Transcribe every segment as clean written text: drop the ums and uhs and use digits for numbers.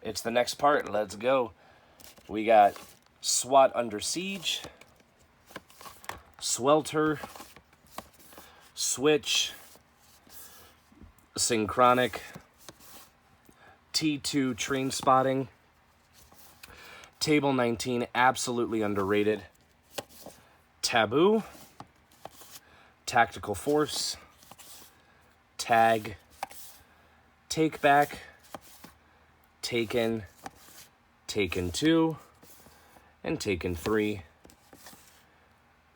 It's the next part. Let's go. We got SWAT Under Siege, Swelter, Switch, Synchronic, T2 Train Spotting, Table 19, absolutely underrated, Taboo, Tactical Force, Tag, Take Back, Taken, Taken 2, and Taken 3.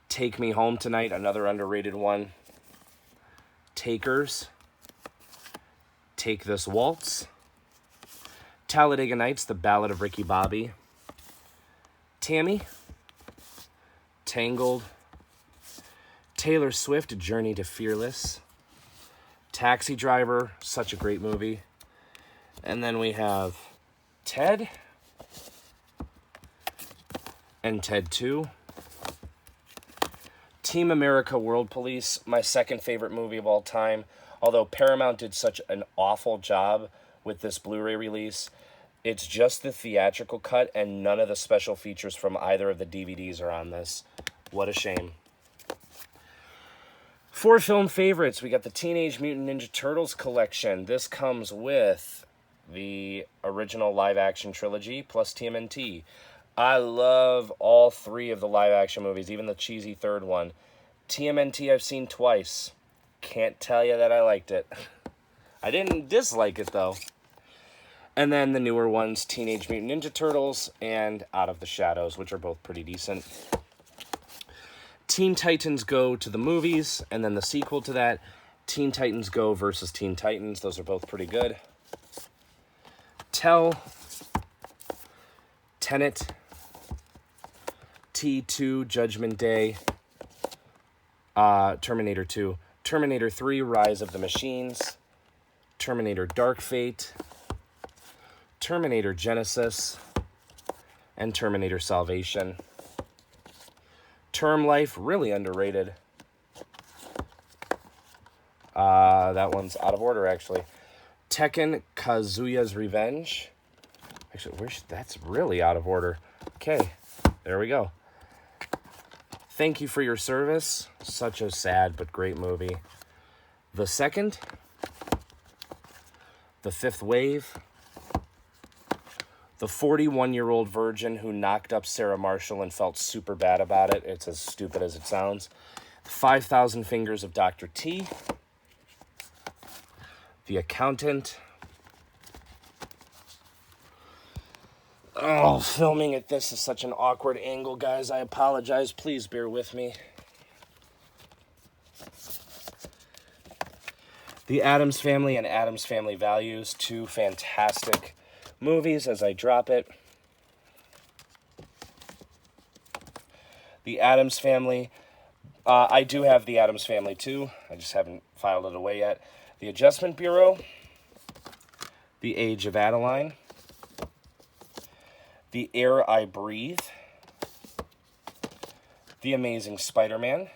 Take Me Home Tonight, another underrated one. Takers, Take This Waltz, Talladega Nights, The Ballad of Ricky Bobby, Tammy, Tangled, Taylor Swift, Journey to Fearless, Taxi Driver, such a great movie. And then we have Ted and Ted 2. Team America World Police, my second favorite movie of all time. Although Paramount did such an awful job with this Blu-ray release, it's just the theatrical cut and none of the special features from either of the DVDs are on this. What a shame. 4 film favorites. We got the Teenage Mutant Ninja Turtles collection. This comes with the original live-action trilogy plus TMNT. I love all 3 of the live-action movies, even the cheesy third one. TMNT I've seen twice. Can't tell you that I liked it. I didn't dislike it, though. And then the newer ones, Teenage Mutant Ninja Turtles and Out of the Shadows, which are both pretty decent. Teen Titans Go to the movies, and then the sequel to that, Teen Titans Go versus Teen Titans. Those are both pretty good. Tell, Tenet, T2, Judgment Day, Terminator 2, Terminator 3, Rise of the Machines, Terminator Dark Fate, Terminator Genesis, and Terminator Salvation. Term Life, really underrated. That one's out of order, actually. Tekken, Kazuya's Revenge. Actually, that's really out of order. Okay, there we go. Thank You for Your Service. Such a sad but great movie. The Second. The Fifth Wave. The 41-year-old virgin who knocked up Sarah Marshall and felt super bad about it. It's as stupid as it sounds. 5,000 Fingers of Dr. T. The Accountant. Oh, filming at this is such an awkward angle, guys. I apologize. Please bear with me. The Addams Family and Addams Family Values. 2 fantastic movies as I drop it. The Addams Family. I do have The Addams Family too. I just haven't filed it away yet. The Adjustment Bureau. The Age of Adeline. The Air I Breathe. The Amazing Spider-Man.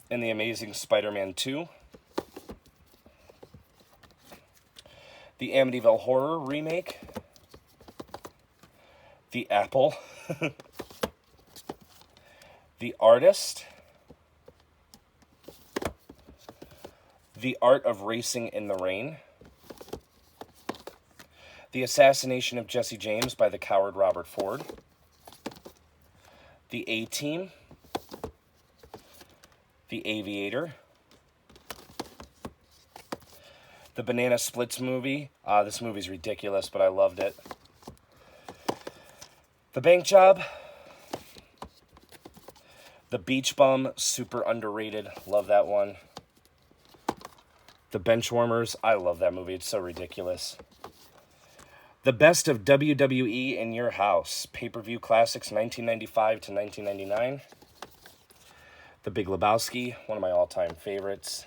And The Amazing Spider-Man 2. The Amityville Horror remake. The Apple. The Artist. The Art of Racing in the Rain. The Assassination of Jesse James by the coward Robert Ford. The A-Team. The Aviator. The Banana Splits movie. This movie's ridiculous, but I loved it. The Bank Job. The Beach Bum, super underrated. Love that one. The Benchwarmers. I love that movie. It's so ridiculous. The Best of WWE in Your House. Pay-per-view classics 1995 to 1999. The Big Lebowski, one of my all-time favorites.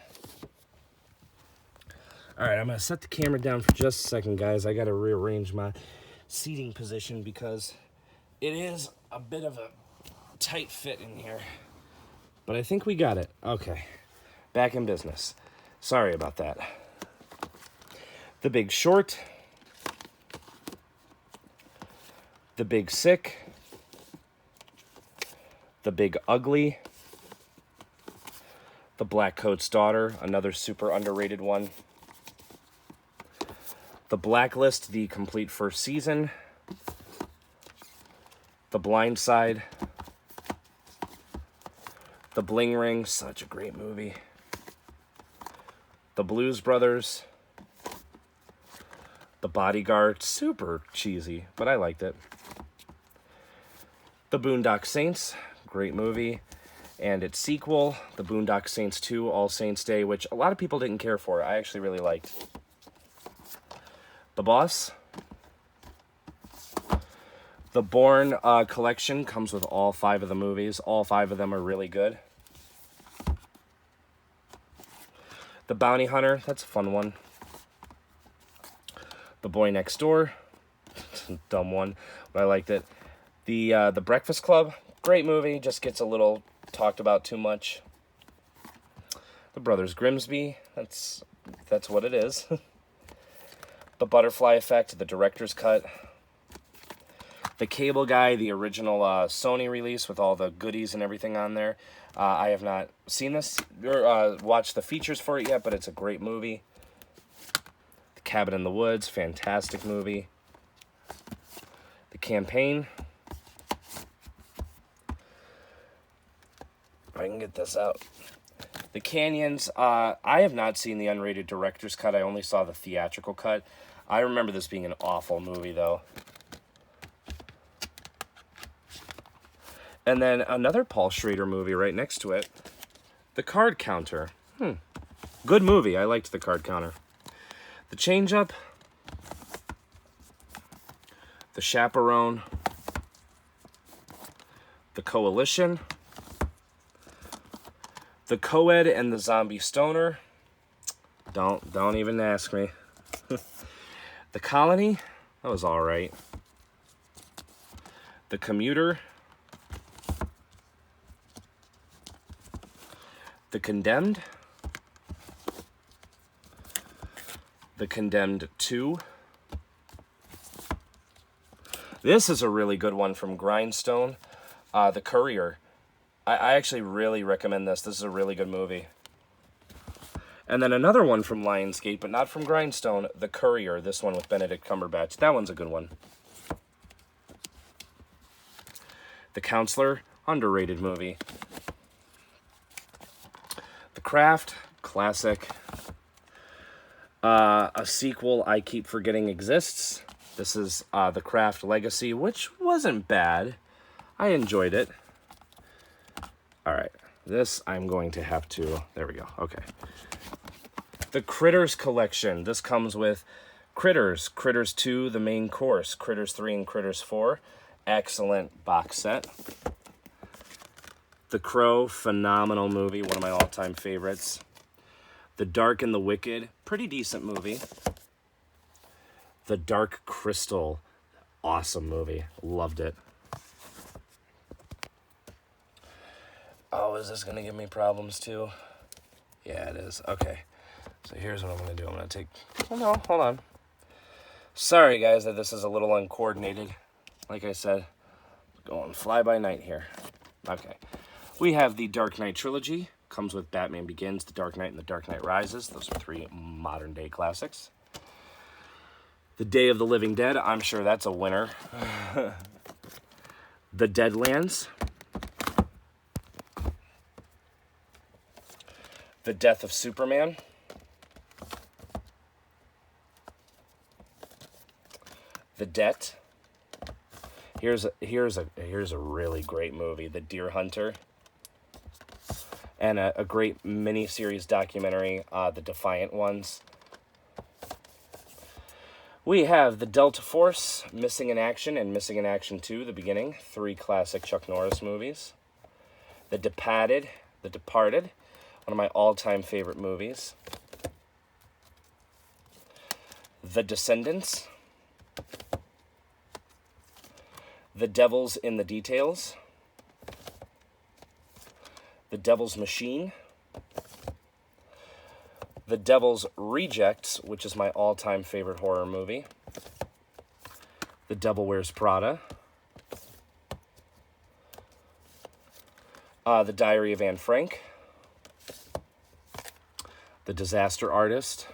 All right, I'm going to set the camera down for just a second, guys. I got to rearrange my seating position because it is a bit of a tight fit in here. But I think we got it. Okay, back in business. Sorry about that. The Big Short. The Big Sick, The Big Ugly, The Black Coat's Daughter, another super underrated one. The Blacklist, the complete first season. The Blind Side. The Bling Ring, such a great movie. The Blues Brothers. The Bodyguard, super cheesy, but I liked it. The Boondock Saints, great movie. And its sequel, The Boondock Saints 2, All Saints Day, which a lot of people didn't care for. I actually really liked. The Boss. The Bourne collection comes with all 5 of the movies. All 5 of them are really good. The Bounty Hunter, that's a fun one. The Boy Next Door, dumb one, but I liked it. The Breakfast Club, great movie, just gets a little talked about too much. The Brothers Grimsby, that's what it is. The Butterfly Effect, the director's cut. The Cable Guy, the original Sony release with all the goodies and everything on there. I have not seen this or watched the features for it yet, but it's a great movie. The Cabin in the Woods, fantastic movie. The Campaign. If I can get this out. The Canyons, I have not seen the unrated director's cut. I only saw the theatrical cut. I remember this being an awful movie, though. And then another Paul Schrader movie right next to it. The Card Counter. Good movie. I liked The Card Counter. The Change Up. The Chaperone. The Coalition. The Co-Ed and the Zombie Stoner. Don't even ask me. The Colony. That was all right. The Commuter. The Condemned. The Condemned 2. This is a really good one from Grindstone. The Courier. I actually really recommend this. This is a really good movie. And then another one from Lionsgate, but not from Grindstone. The Courier. This one with Benedict Cumberbatch. That one's a good one. The Counselor. Underrated movie. The Craft. Classic. A sequel I keep forgetting exists. This is The Craft Legacy, which wasn't bad. I enjoyed it. All right. This I'm going to have to... There we go. Okay. The Critters Collection. This comes with Critters. Critters 2, the main course. Critters 3 and Critters 4. Excellent box set. The Crow. Phenomenal movie. One of my all-time favorites. The Dark and the Wicked. Pretty decent movie. The Dark Crystal. Awesome movie. Loved it. Oh, is this going to give me problems too? Yeah, it is. Okay. So here's what I'm going to do. I'm going to take... Oh, no. Hold on. Sorry, guys, that this is a little uncoordinated. Like I said, going fly by night here. Okay. We have the Dark Knight Trilogy. Comes with Batman Begins, The Dark Knight, and The Dark Knight Rises. Those are 3 modern-day classics. The Day of the Living Dead. I'm sure that's a winner. The Deadlands. The Death of Superman. The Debt. Here's a really great movie, The Deer Hunter. And a great mini-series documentary, The Defiant Ones. We have The Delta Force, Missing in Action, and Missing in Action 2, The Beginning. 3 classic Chuck Norris movies. The Departed, one of my all-time favorite movies. The Descendants. The Devil's in the Details. The Devil's Machine. The Devil's Rejects, which is my all-time favorite horror movie. The Devil Wears Prada. The Diary of Anne Frank, The Disaster Artist,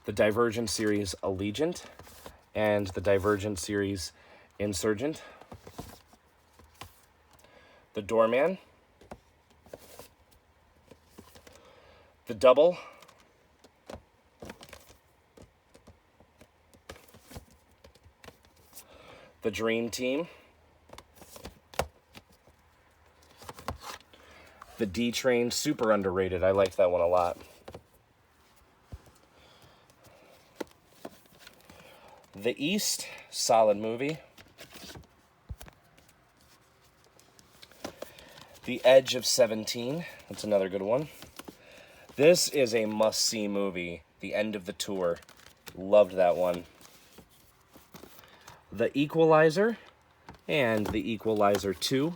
the Divergent series Allegiant, and the Divergent series Insurgent, The Doorman, The Double, The Dream Team, The D-Train, super underrated. I like that one a lot. The East, solid movie. The Edge of 17, that's another good one. This is a must-see movie. The End of the Tour. Loved that one. The Equalizer and The Equalizer 2.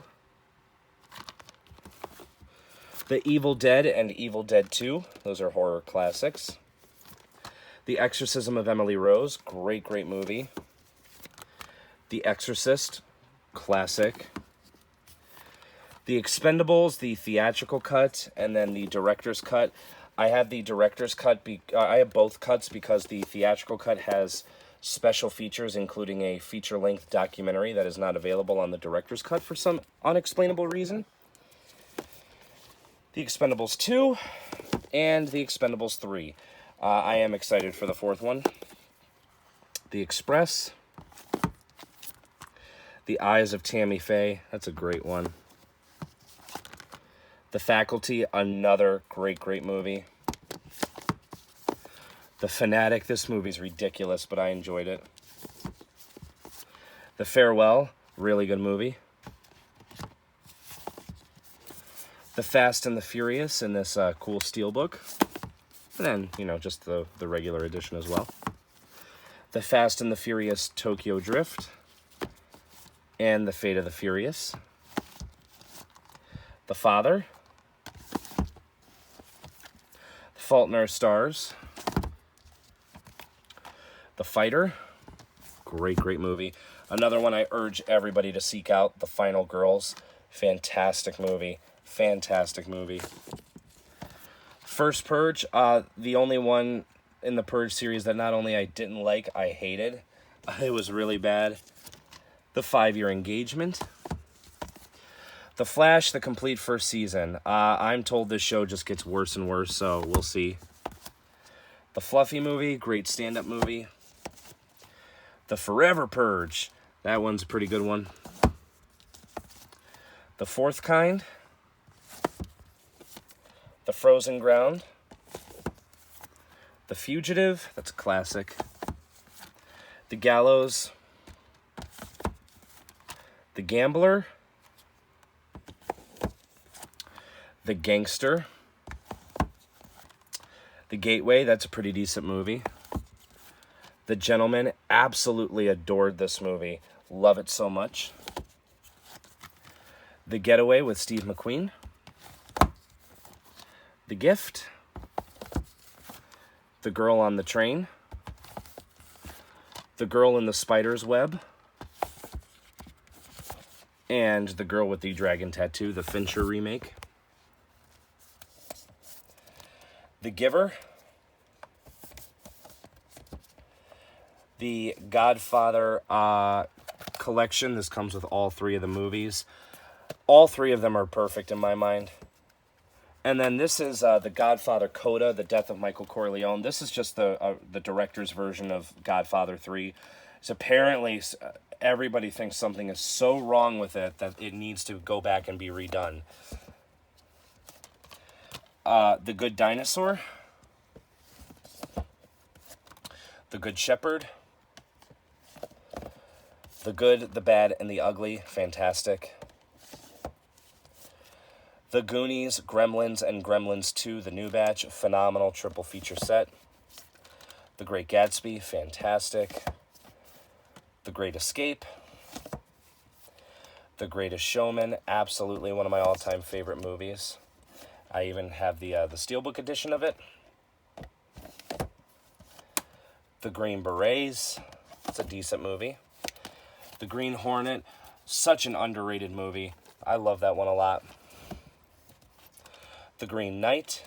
The Evil Dead and Evil Dead 2. Those are horror classics. The Exorcism of Emily Rose. Great, great movie. The Exorcist. Classic. The Expendables, the theatrical cut, and then the director's cut. I have the director's cut. I have both cuts because the theatrical cut has special features, including a feature-length documentary that is not available on the director's cut for some unexplainable reason. The Expendables 2 and the Expendables 3. I am excited for the fourth one. The Express. The Eyes of Tammy Faye. That's a great one. The Faculty, another great, great movie. The Fanatic, this movie's ridiculous, but I enjoyed it. The Farewell, really good movie. The Fast and the Furious in this cool steelbook. And then, you know, just the regular edition as well. The Fast and the Furious Tokyo Drift. And The Fate of the Furious. The Father. The Fault in Our Stars. The Fighter. Great, great movie. Another one I urge everybody to seek out. The Final Girls. Fantastic movie. Fantastic movie. First Purge. The only one in the Purge series that not only I didn't like, I hated. It was really bad. The 5-Year Engagement. The Flash, the complete first season. I'm told this show just gets worse and worse, so we'll see. The Fluffy movie, great stand-up movie. The Forever Purge, that one's a pretty good one. The Fourth Kind. The Frozen Ground. The Fugitive, that's a classic. The Gallows. The Gambler. The Gangster. The Gateway, that's a pretty decent movie. The Gentleman, absolutely adored this movie. Love it so much. The Getaway with Steve McQueen. The Gift. The Girl on the Train. The Girl in the Spider's Web. And The Girl with the Dragon Tattoo, the Fincher remake. The Giver. The Godfather collection. This comes with all 3 of the movies. All 3 of them are perfect in my mind. And then this is The Godfather Coda, The Death of Michael Corleone. This is just the director's version of Godfather 3. So apparently everybody thinks something is so wrong with it that it needs to go back and be redone. The Good Dinosaur. The Good Shepherd. The Good, the Bad, and the Ugly. Fantastic. The Goonies, Gremlins, and Gremlins 2, the new batch. Phenomenal triple feature set. The Great Gatsby. Fantastic. The Great Escape. The Greatest Showman. Absolutely one of my all-time favorite movies. I even have the Steelbook edition of it. The Green Berets. It's a decent movie. The Green Hornet. Such an underrated movie. I love that one a lot. The Green Knight.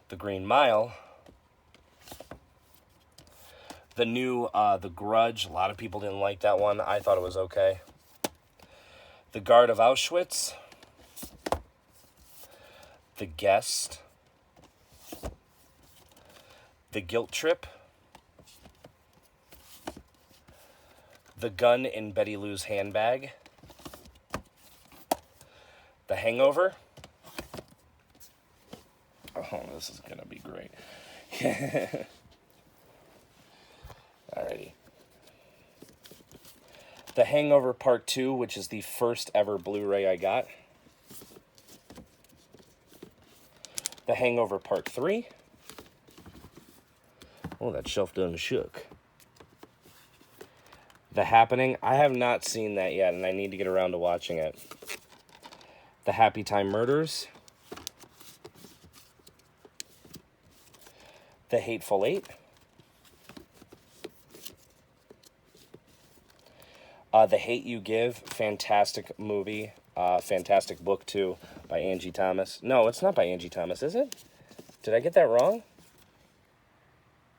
The Green Mile. The new The Grudge. A lot of people didn't like that one. I thought it was okay. The Guard of Auschwitz. The Guest. The Guilt Trip. The Gun in Betty Lou's Handbag. The Hangover. Oh, this is going to be great. Alrighty. The Hangover Part 2, which is the first ever Blu-ray I got. The Hangover Part 3. Oh, that shelf done shook. The Happening. I have not seen that yet, and I need to get around to watching it. The Happy Time Murders. The Hateful Eight. The Hate U Give. Fantastic movie. Fantastic book, too, by Angie Thomas. No, it's not by Angie Thomas, is it? Did I get that wrong?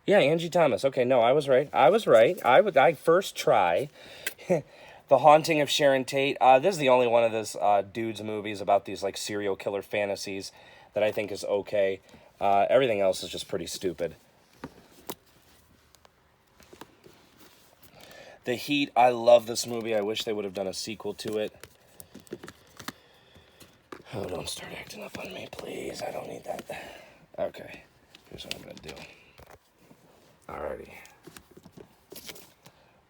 Yeah, Angie Thomas. Okay, no, I was right. I first try. The Haunting of Sharon Tate. This is the only one of this dude's movies about these like serial killer fantasies that I think is okay. Everything else is just pretty stupid. The Heat. I love this movie. I wish they would have done a sequel to it. Oh, don't start acting up on me, please. I don't need that. Okay, here's what I'm going to do. Alrighty.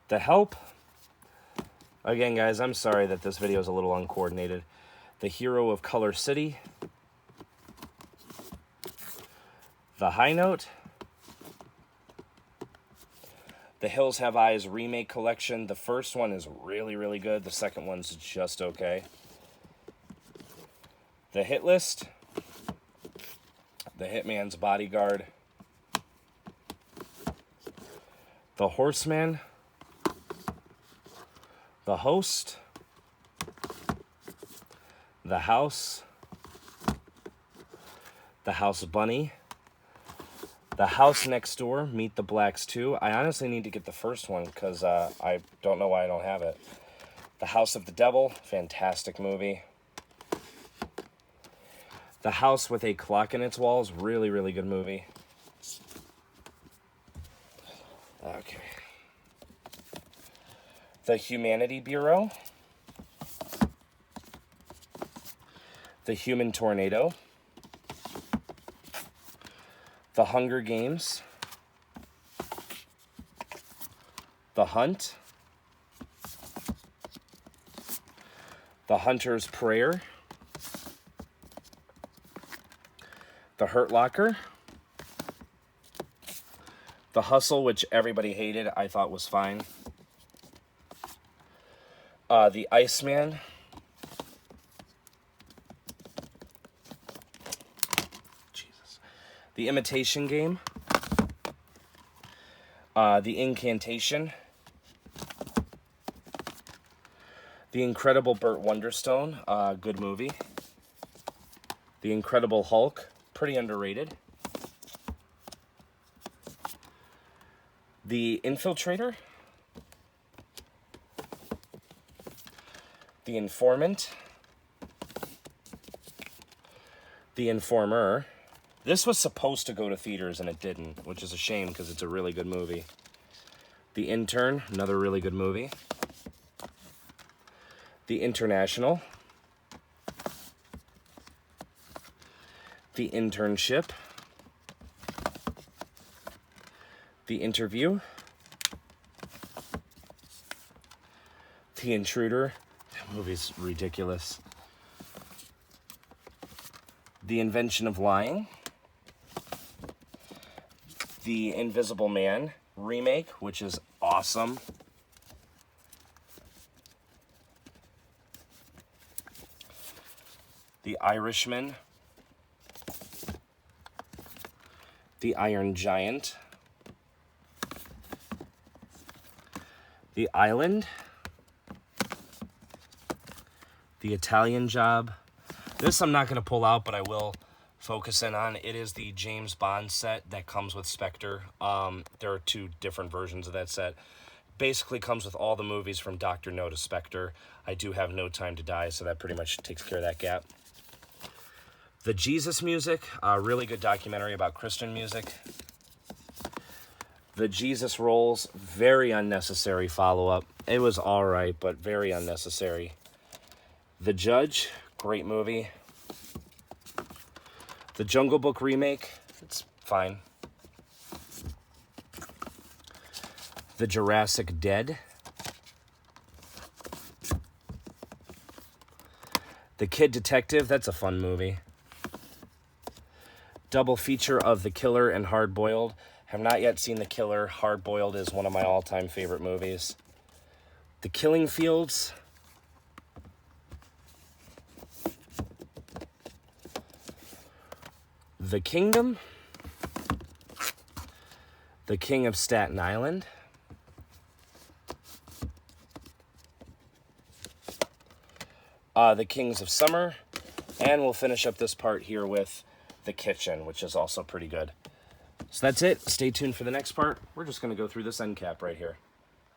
The Help. Again, guys, I'm sorry that this video is a little uncoordinated. The Hero of Color City. The High Note. The Hills Have Eyes remake collection. The first one is really, really good. The second one's just okay. The Hit List. The Hitman's Bodyguard. The Horseman. The Host. The House. The House Bunny. The House Next Door, Meet the Blacks 2. I honestly need to get the first one because I don't know why I don't have it. The House of the Devil, fantastic movie. The House with a Clock in Its Walls, really, really good movie. Okay. The Humanity Bureau. The Human Tornado. The Hunger Games. The Hunt. The Hunter's Prayer. The Hurt Locker. The Hustle, which everybody hated, I thought was fine. The Iceman. The Imitation Game. The Incantation. The Incredible Burt Wonderstone, good movie. The Incredible Hulk, pretty underrated. The Infiltrator. The Informant. The Informer. This was supposed to go to theaters and it didn't, which is a shame because it's a really good movie. The Intern, another really good movie. The International. The Internship. The Interview. The Intruder. That movie's ridiculous. The Invention of Lying. The Invisible Man remake, which is awesome. The Irishman. The Iron Giant. The Island. The Italian Job. This I'm not going to pull out, but I will focus in on. It is the James Bond set that comes with Spectre. There are 2 different versions of that set. Basically comes with all the movies from Dr. No to Spectre. I do have No Time to Die, so that pretty much takes care of that gap. The Jesus Music, a really good documentary about Christian music. The Jesus Rolls, very unnecessary follow-up. It was alright, but very unnecessary. The Judge, great movie. The Jungle Book remake, it's fine. The Jurassic Dead. The Kid Detective, that's a fun movie. Double feature of The Killer and Hard Boiled. Have not yet seen The Killer. Hard Boiled is one of my all-time favorite movies. The Killing Fields. The Kingdom. The King of Staten Island. The Kings of Summer. And we'll finish up this part here with The Kitchen, which is also pretty good. So that's it. Stay tuned for the next part. We're just going to go through this end cap right here.